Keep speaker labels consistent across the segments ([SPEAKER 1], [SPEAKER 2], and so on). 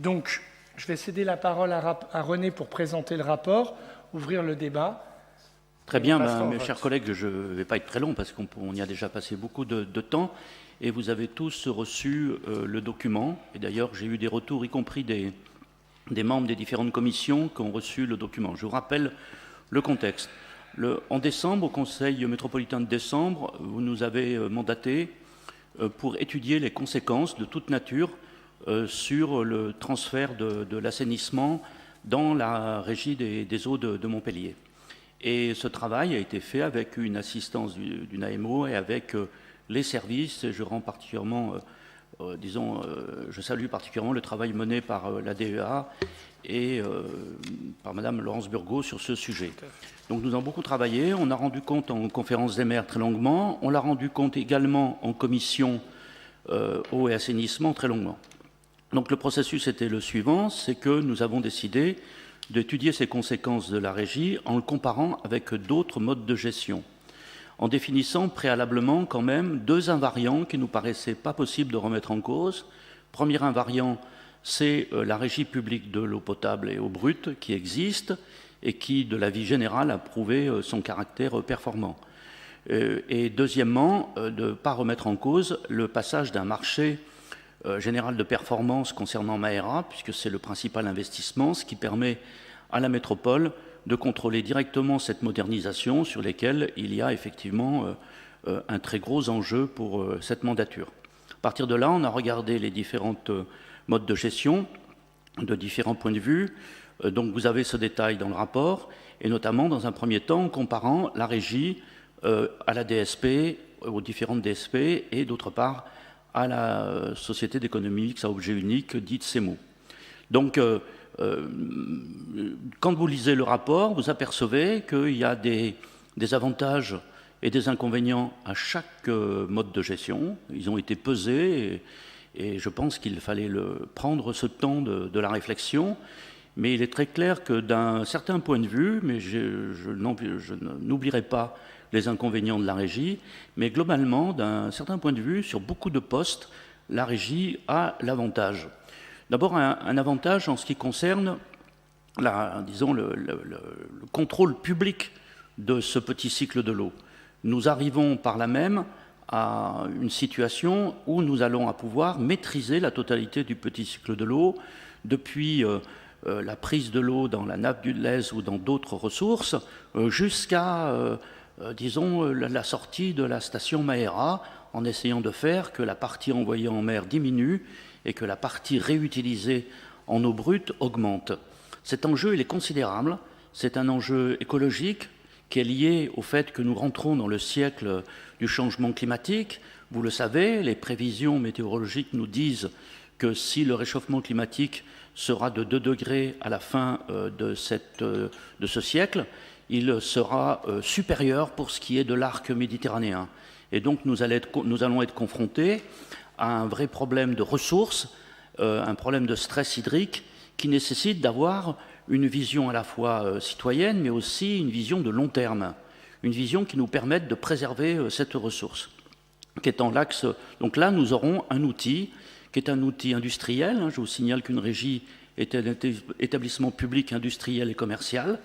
[SPEAKER 1] Donc, je vais céder la parole à René pour présenter le rapport, ouvrir le débat.
[SPEAKER 2] Très bien, mes chers collègues, je ne vais pas être très long parce qu'on y a déjà passé beaucoup de temps et vous avez tous reçu le document. Et d'ailleurs, j'ai eu des retours, y compris des membres des différentes commissions qui ont reçu le document. Je vous rappelle le contexte. En décembre, au Conseil métropolitain de décembre, vous nous avez mandaté pour étudier les conséquences de toute nature sur le transfert de l'assainissement dans la régie des eaux de Montpellier. Et ce travail a été fait avec une assistance d'une AMO et avec les services. Et je rends particulièrement, je salue particulièrement le travail mené par la DEA et par Madame Laurence Burgot sur ce sujet. Donc nous avons beaucoup travaillé. On a rendu compte en conférence des maires très longuement. On l'a rendu compte également en commission eau et assainissement très longuement. Donc le processus était le suivant, c'est que nous avons décidé d'étudier ces conséquences de la régie en le comparant avec d'autres modes de gestion, en définissant préalablement quand même deux invariants qui nous paraissaient pas possible de remettre en cause. Premier invariant, c'est la régie publique de l'eau potable et eau brute qui existe et qui, de la vie générale, a prouvé son caractère performant. Et deuxièmement, de ne pas remettre en cause le passage d'un marché général de performance concernant Maera, puisque c'est le principal investissement, ce qui permet à la métropole de contrôler directement cette modernisation sur lesquelles il y a effectivement un très gros enjeu pour cette mandature. À partir de là, on a regardé les différentes modes de gestion de différents points de vue. Donc vous avez ce détail dans le rapport, et notamment dans un premier temps en comparant la régie à la DSP, aux différentes DSP, et d'autre part à la société d'économie mixte à objet unique, dite CEMO. Donc, quand vous lisez le rapport, vous apercevez qu'il y a des avantages et des inconvénients à chaque mode de gestion. Ils ont été pesés et je pense qu'il fallait prendre ce temps de la réflexion. Mais il est très clair que d'un certain point de vue, mais je n'oublierai pas les inconvénients de la régie, mais globalement, d'un certain point de vue, sur beaucoup de postes, la régie a l'avantage. D'abord, un avantage en ce qui concerne, le contrôle public de ce petit cycle de l'eau. Nous arrivons par là même à une situation où nous allons pouvoir maîtriser la totalité du petit cycle de l'eau, depuis la prise de l'eau dans la nappe du Lez ou dans d'autres ressources, jusqu'à la sortie de la station Maera, en essayant de faire que la partie envoyée en mer diminue et que la partie réutilisée en eau brute augmente. Cet enjeu, il est considérable. C'est un enjeu écologique qui est lié au fait que nous rentrons dans le siècle du changement climatique. Vous le savez, les prévisions météorologiques nous disent que si le réchauffement climatique sera de 2 degrés à la fin de ce siècle, il sera supérieur pour ce qui est de l'arc méditerranéen. Et donc nous allons être confrontés à un vrai problème de ressources, un problème de stress hydrique qui nécessite d'avoir une vision à la fois citoyenne, mais aussi une vision de long terme, une vision qui nous permette de préserver cette ressource, qui est en l'axe. Donc là, nous aurons un outil qui est un outil industriel. Je vous signale qu'une régie est un établissement public industriel et commercial,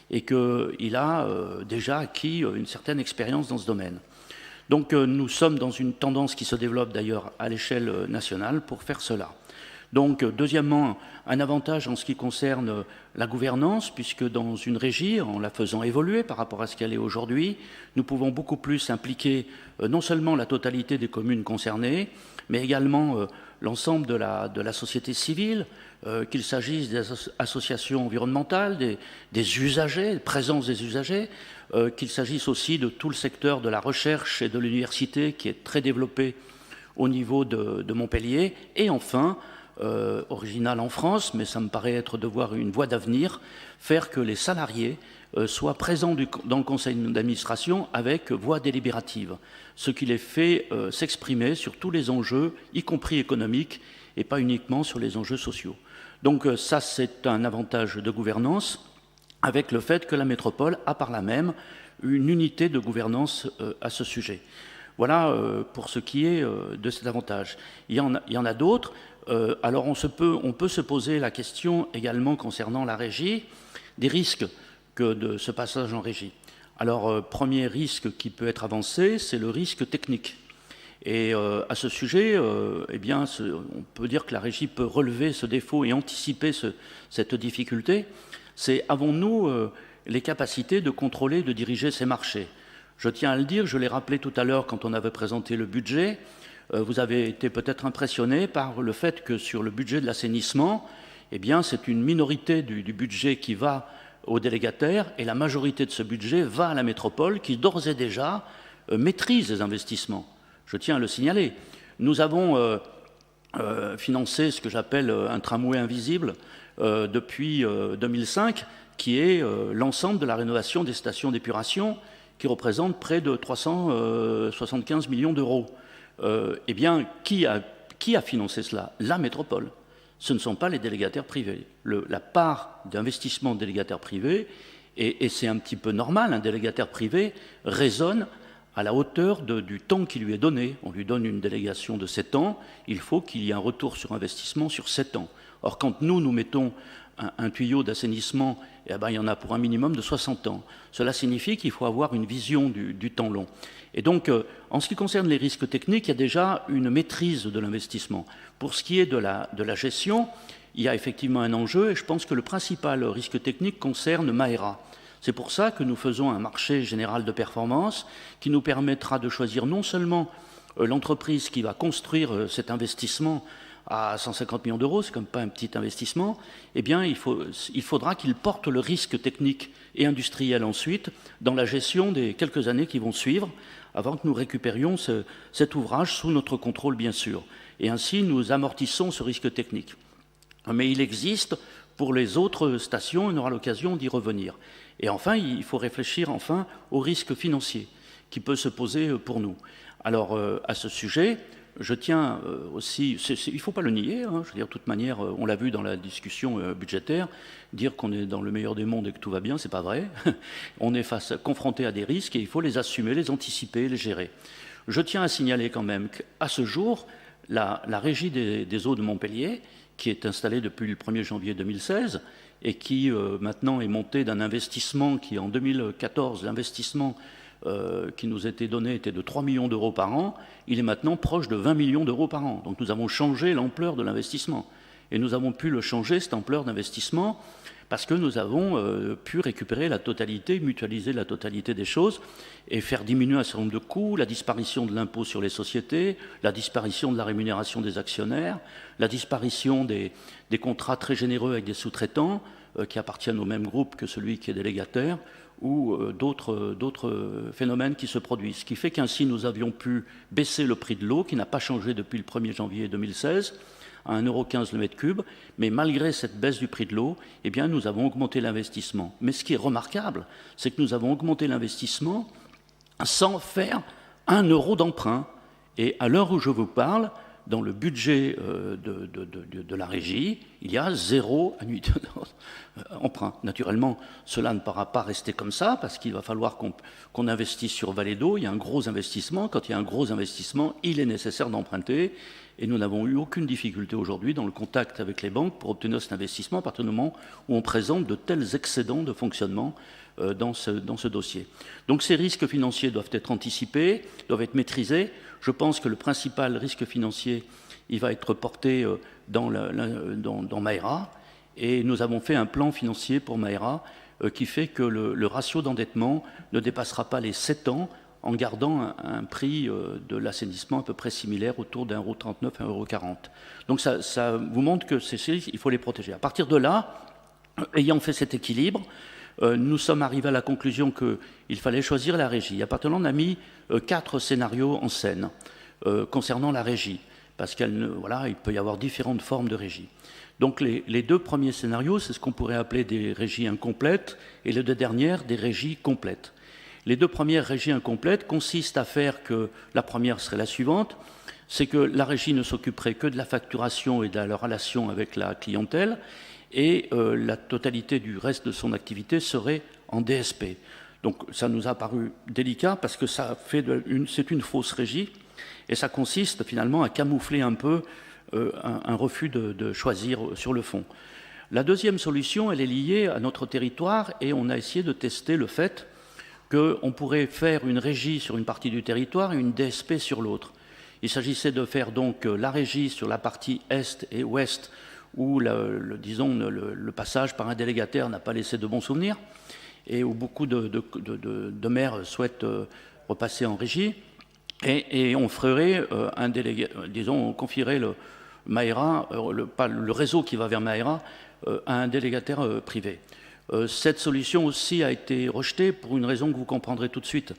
[SPEAKER 2] et qu'il a déjà acquis une certaine expérience dans ce domaine. Donc nous sommes dans une tendance qui se développe d'ailleurs à l'échelle nationale pour faire cela. Donc deuxièmement, un avantage en ce qui concerne la gouvernance, puisque dans une régie, en la faisant évoluer par rapport à ce qu'elle est aujourd'hui, nous pouvons beaucoup plus impliquer non seulement la totalité des communes concernées, mais également l'ensemble de la société civile, qu'il s'agisse des associations environnementales, des usagers, présence des usagers, qu'il s'agisse aussi de tout le secteur de la recherche et de l'université qui est très développé au niveau de Montpellier, et enfin, original en France, mais ça me paraît être de voir une voie d'avenir, faire que les salariés soient présents dans le conseil d'administration avec voix délibérative, ce qui les fait s'exprimer sur tous les enjeux, y compris économiques, et pas uniquement sur les enjeux sociaux. Donc ça, c'est un avantage de gouvernance, avec le fait que la métropole a par là même une unité de gouvernance à ce sujet. Voilà pour ce qui est de cet avantage. Il y en a d'autres. Alors on peut se poser la question également concernant la régie, des risques que de ce passage en régie. Alors, premier risque qui peut être avancé, c'est le risque technique. Et à ce sujet, eh bien, on peut dire que la régie peut relever ce défaut et anticiper cette difficulté. C'est avons-nous les capacités de contrôler, de diriger ces marchés? Je tiens à le dire, je l'ai rappelé tout à l'heure quand on avait présenté le budget. Vous avez été peut-être impressionné par le fait que sur le budget de l'assainissement, eh bien, c'est une minorité du budget qui va aux délégataires et la majorité de ce budget va à la métropole qui d'ores et déjà maîtrise les investissements. Je tiens à le signaler. Nous avons financé ce que j'appelle un tramway invisible depuis 2005, qui est l'ensemble de la rénovation des stations d'épuration, qui représente près de 375 millions d'euros. Eh bien, qui a financé cela? La métropole. Ce ne sont pas les délégataires privés. La part d'investissement de délégataires privés, et c'est un petit peu normal, un délégataire privé raisonne à la hauteur du temps qui lui est donné. On lui donne une délégation de 7 ans, il faut qu'il y ait un retour sur investissement sur 7 ans. Or, quand nous mettons un tuyau d'assainissement, eh ben, il y en a pour un minimum de 60 ans. Cela signifie qu'il faut avoir une vision du temps long. Et donc, en ce qui concerne les risques techniques, il y a déjà une maîtrise de l'investissement. Pour ce qui est de la gestion, il y a effectivement un enjeu, et je pense que le principal risque technique concerne Maera. C'est pour ça que nous faisons un marché général de performance qui nous permettra de choisir non seulement l'entreprise qui va construire cet investissement à 150 millions d'euros, c'est comme pas un petit investissement, eh bien il faudra qu'il porte le risque technique et industriel ensuite dans la gestion des quelques années qui vont suivre avant que nous récupérions cet ouvrage sous notre contrôle bien sûr. Et ainsi nous amortissons ce risque technique. Mais il existe pour les autres stations, on aura l'occasion d'y revenir. Et enfin, il faut réfléchir enfin au risque financier qui peut se poser pour nous. Alors à ce sujet, je tiens aussi, il ne faut pas le nier, hein, je veux dire, de toute manière, on l'a vu dans la discussion budgétaire, dire qu'on est dans le meilleur des mondes et que tout va bien, c'est pas vrai. On est confronté à des risques et il faut les assumer, les anticiper, les gérer. Je tiens à signaler quand même qu'à ce jour, la régie des eaux de Montpellier, qui est installée depuis le 1er janvier 2016 et qui maintenant est montée d'un investissement qui, en 2014, l'investissement qui nous était donné était de 3 millions d'euros par an, il est maintenant proche de 20 millions d'euros par an. Donc nous avons changé l'ampleur de l'investissement. Et nous avons pu le changer, cette ampleur d'investissement, parce que nous avons pu récupérer la totalité, mutualiser la totalité des choses et faire diminuer un certain nombre de coûts, la disparition de l'impôt sur les sociétés, la disparition de la rémunération des actionnaires, la disparition des contrats très généreux avec des sous-traitants qui appartiennent au même groupe que celui qui est délégataire, ou d'autres phénomènes qui se produisent. Ce qui fait qu'ainsi nous avions pu baisser le prix de l'eau, qui n'a pas changé depuis le 1er janvier 2016, à 1,15 € le mètre cube, mais malgré cette baisse du prix de l'eau, eh bien, nous avons augmenté l'investissement. Mais ce qui est remarquable, c'est que nous avons augmenté l'investissement sans faire 1 euro d'emprunt. Et à l'heure où je vous parle, dans le budget de la régie, il y a 0 annuité emprunt. Naturellement, cela ne pourra pas rester comme ça, parce qu'il va falloir qu'on investisse sur Vallée d'Eau. Il y a un gros investissement. Quand il y a un gros investissement, il est nécessaire d'emprunter. Et nous n'avons eu aucune difficulté aujourd'hui dans le contact avec les banques pour obtenir cet investissement à partir du moment où on présente de tels excédents de fonctionnement dans ce dossier. Donc ces risques financiers doivent être anticipés, doivent être maîtrisés. Je pense que le principal risque financier, il va être porté dans Maera. Et nous avons fait un plan financier pour Maera qui fait que le ratio d'endettement ne dépassera pas les 7 ans en gardant un prix de l'assainissement à peu près similaire, autour d'1,39 € à 1,40 €. Donc ça vous montre que il faut les protéger. À partir de là, ayant fait cet équilibre, nous sommes arrivés à la conclusion qu'il fallait choisir la régie. À partir de là, on a mis 4 scénarios en scène concernant la régie, parce qu'il peut y avoir différentes formes de régie. Donc les 2 premiers scénarios, c'est ce qu'on pourrait appeler des régies incomplètes, et les 2 dernières, des régies complètes. Les 2 premières régies incomplètes consistent à faire que la première serait la suivante, c'est que la régie ne s'occuperait que de la facturation et de la relation avec la clientèle, et la totalité du reste de son activité serait en DSP. Donc ça nous a paru délicat parce que c'est une fausse régie, et ça consiste finalement à camoufler un peu un refus de choisir sur le fond. La deuxième solution, elle est liée à notre territoire et on a essayé de tester le fait qu'on pourrait faire une régie sur une partie du territoire et une DSP sur l'autre. Il s'agissait de faire donc la régie sur la partie est et ouest où le passage par un délégataire n'a pas laissé de bons souvenirs et où beaucoup de maires souhaitent repasser en régie. Et on ferait on confierait le Maera, le réseau qui va vers Maera, à un délégataire privé. Cette solution aussi a été rejetée pour une raison que vous comprendrez tout de suite.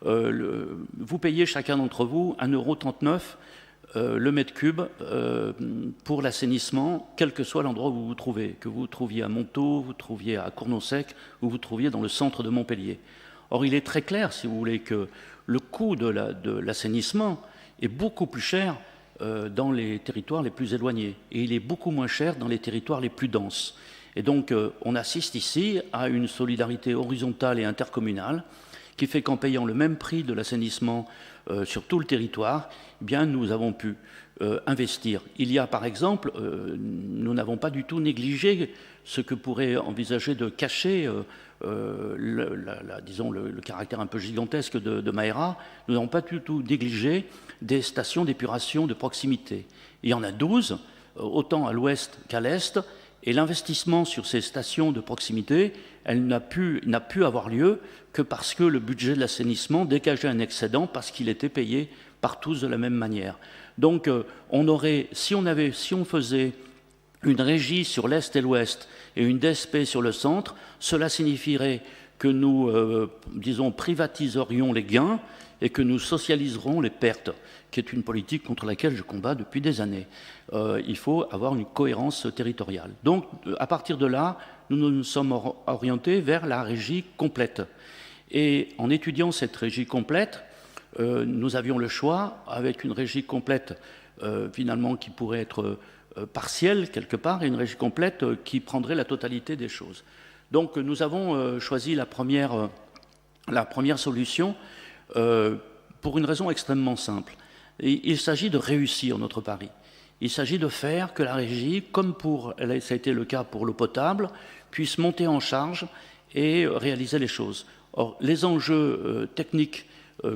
[SPEAKER 2] Vous payez chacun d'entre vous 1,39 € le mètre cube pour l'assainissement, quel que soit l'endroit où vous vous trouvez, que vous trouviez à Montaut, vous trouviez à Cournon-Sec, ou vous trouviez dans le centre de Montpellier. Or, il est très clair, si vous voulez, que le coût de l'assainissement est beaucoup plus cher dans les territoires les plus éloignés, et il est beaucoup moins cher dans les territoires les plus denses. Et donc, on assiste ici à une solidarité horizontale et intercommunale qui fait qu'en payant le même prix de l'assainissement sur tout le territoire, eh bien, nous avons pu investir. Il y a, par exemple, nous n'avons pas du tout négligé ce que pourrait envisager de cacher disons le caractère un peu gigantesque de Maera. Nous n'avons pas du tout négligé des stations d'épuration de proximité. Il y en a 12, autant à l'ouest qu'à l'est, et l'investissement sur ces stations de proximité, elle n'a pu avoir lieu que parce que le budget de l'assainissement dégageait un excédent parce qu'il était payé par tous de la même manière. Donc si on faisait une régie sur l'Est et l'Ouest et une DSP sur le centre, cela signifierait que nous, privatiserions les gains et que nous socialiserons les pertes, qui est une politique contre laquelle je combats depuis des années. Il faut avoir une cohérence territoriale. Donc, à partir de là, nous nous sommes orientés vers la régie complète. Et en étudiant cette régie complète, nous avions le choix, avec une régie complète, finalement, qui pourrait être partielle, quelque part, et une régie complète qui prendrait la totalité des choses. Donc, nous avons choisi la première solution pour une raison extrêmement simple. Et il s'agit de réussir notre pari. Il s'agit de faire que la régie, comme ça a été le cas pour l'eau potable, puisse monter en charge et réaliser les choses. Or, les enjeux techniques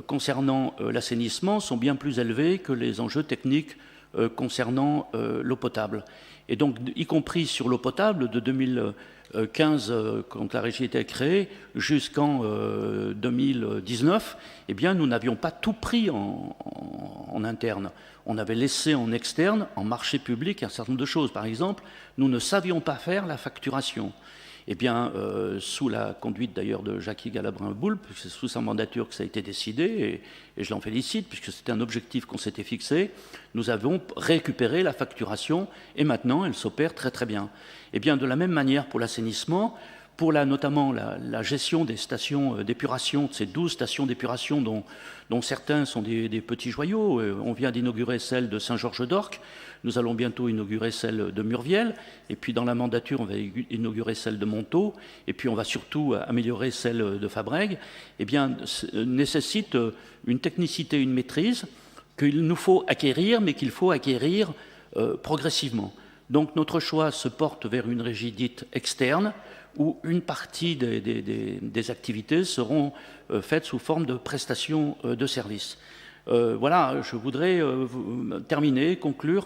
[SPEAKER 2] concernant l'assainissement sont bien plus élevés que les enjeux techniques concernant l'eau potable. Et donc, y compris sur l'eau potable, de 2015, quand la régie était créée, jusqu'en 2019, eh bien, nous n'avions pas tout pris en interne. On avait laissé en externe, en marché public, un certain nombre de choses. Par exemple, nous ne savions pas faire la facturation. Eh bien, sous la conduite d'ailleurs de Jacky Galabrin-Boulp, c'est sous sa mandature que ça a été décidé, et je l'en félicite, puisque c'était un objectif qu'on s'était fixé, nous avons récupéré la facturation, et maintenant elle s'opère très très bien. Eh bien, de la même manière pour l'assainissement, pour notamment la gestion des stations d'épuration, de ces 12 stations d'épuration dont certains sont des petits joyaux. On vient d'inaugurer celle de Saint-Georges-d'Orques, nous allons bientôt inaugurer celle de Murviel, et puis dans la mandature, on va inaugurer celle de Montaut, et puis on va surtout améliorer celle de Fabrègues. Eh bien, nécessite une technicité, une maîtrise qu'il nous faut acquérir, mais qu'il faut acquérir progressivement. Donc notre choix se porte vers une régie dite externe, où une partie des activités seront faites sous forme de prestations de services. Voilà, je voudrais terminer, conclure,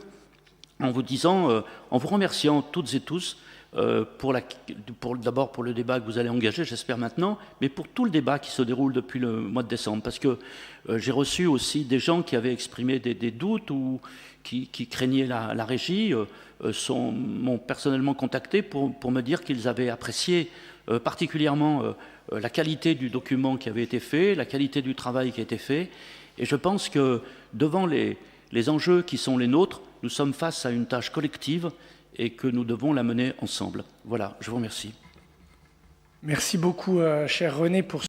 [SPEAKER 2] en vous disant, en vous remerciant toutes et tous, d'abord pour le débat que vous allez engager, j'espère maintenant, mais pour tout le débat qui se déroule depuis le mois de décembre, parce que j'ai reçu aussi des gens qui avaient exprimé des doutes ou qui craignaient la régie, m'ont personnellement contacté pour me dire qu'ils avaient apprécié particulièrement la qualité du document qui avait été fait, la qualité du travail qui a été fait, et je pense que devant les enjeux qui sont les nôtres, nous sommes face à une tâche collective et que nous devons la mener ensemble. Voilà, je vous remercie.
[SPEAKER 1] Merci beaucoup, cher René, pour